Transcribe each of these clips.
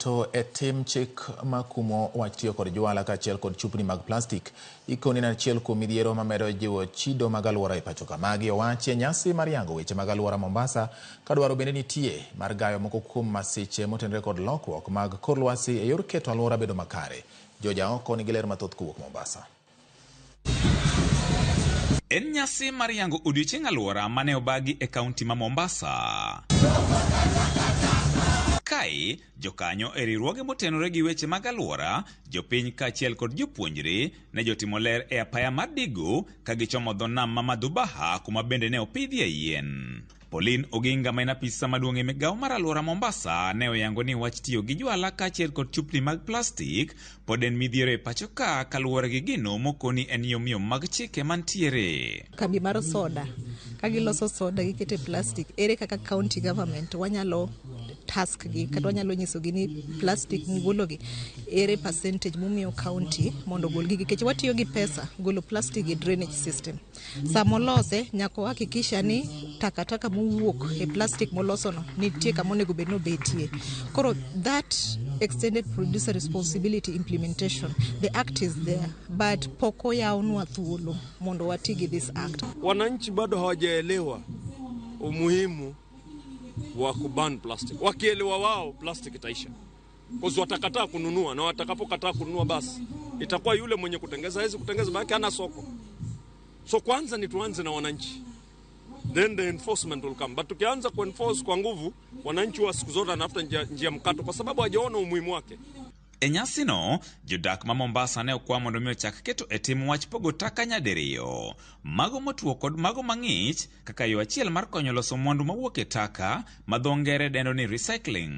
To etim chik makumo wach tiyo kod jwala kaachiel kod chupni mag plastik ikoni na achiel kuom midhiero mamedo jiwo chido mag alwora e pacho ka. Magi owachi e nyasi mar yango weche mag alwora Mombasa kadwaro bende nitie mar gayo moko kuom masiche motenore kod lokruok mag kor lwasi e yor keto alwora bedo makare. Joja oko nigi ler mathoth kowuok Mombasa. En nyasi mar yango odiochieng' alwora mane obagi e kaunti ma Mombasa. Kai, jokanyo e riwruoge motenore gi weche mag alwora, jopiny kaachiel kod jopuonjre ne jotimo ler e apaya mar Digo ka gichomo dho nam ma Madhubaha kuma bende ne opidhie yien. Pauline Oginga ma en apisa maduong' e migawo mar alwora Mombasa ne oyango ni wach tiyo gi jwala kaachiel kod chupni mag plastik pod en midhiero e pacho ka kaluwore gi gino mokoni en yomyom mag chike mantiere. Kambi mar soda, ka giloso soda gikete plastik, ere kaka county government wanyalo task gi kata wanyalo nyiso gi ni plastik mugolo gi ere percentage mumiyo county mondo gol gi kech watiyo gi pesa golo plastik e drainage system. Samolose nyako hakikisha ni takataka muwuok e plastik moloso no nitie kama onego bed no betie. Koro that extended producer responsibility implementation, the act is there, but poko yaonwa thuolo mondo watigi this act. Wananchi bado hawajaelewa umuhimu wa kuban plastic. Wakielewa wao plastic itaisha. Kwa watakataa kununua na watakapokataa kununua basi itakuwa yule mwenye kutengeza hawezi kutengeza maana hana soko. So kwanza ni tuanze na wananchi. Then the enforcement will come. But tukianza kuenforce kwa nguvu, wananchi wa siku zote wanafuta njia mkato kwa sababu hawajaona umuhimu wake. E nyasi no, jodak ma Mombasa ne okwa mondo mi ochak keto e tim wach pogo taka nyadiriyo. Mago motuo kod mago mang'ich kaka yo achiel mar konyo loso mwandu mawuok e taka ma dho ngere dendo ni recycling.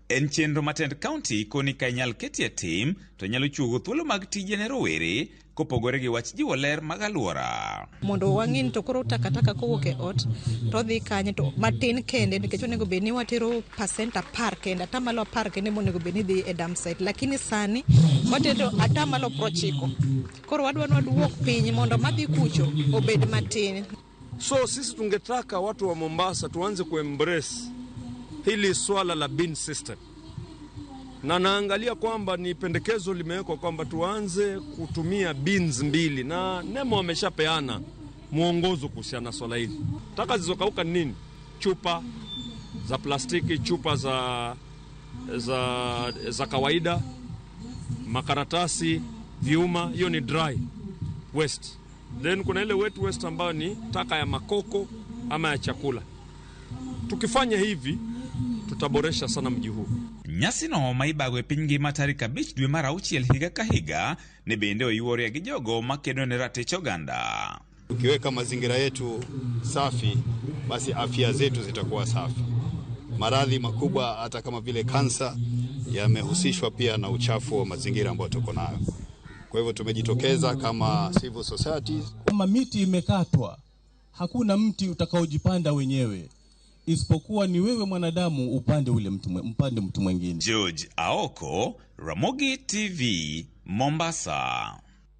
En chenro matend county koni ka inyal keti e tim to nyalo chuogo thuolo mag tije ne rowere kopogore gi wach jiwo ler mag alwora. Mondo wang'in to koro takataka kowuok e ot to dhi kanye to matin kende nikech onego bed ni watero percent 10 kende atamalo 10 kende monego bed ni dhi e dump site, lakini sani watero atamalo 90. Koro wadwano duok piny mondo madhi kucho obed matin. So sisi tungetaka watu wa Mombasa tuanze kuembrace hili swala la bin system. Na naangalia kwamba ni pendekezo limewekwa kwamba tuanze kutumia bins 2 na Nemo ameshapeana muongozo kuhusiana na swala hili. Taka zilizokauka ni nini? Chupa za plastiki, chupa za kawaida, makaratasi, vyuma, hiyo ni dry waste. Then kuna ile wet waste ambayo ni taka ya makoko ama ya chakula. Tukifanya hivi tutaboresha sana mji huu. Nyasi no maibagwe piny ngima tarik 5 dwe mar auchiel higa ka higa ne bende oyuorie gi jogo makedo ne ratich oganda. Ukiweka mazingira yetu safi, basi afya zetu zitakuwa safi. Maradhi makubwa hata kama vile kansa yamehusishwa pia na uchafu wa mazingira ambayo tuko nayo. Kwa hivyo tumejitokeza kama civil societies. Kama miti imekatwa, hakuna mti utakaojipanda wenyewe, isipokuwa ni wewe mwanadamu upande mtu mwingine. George Aoko, Ramogi TV, Mombasa.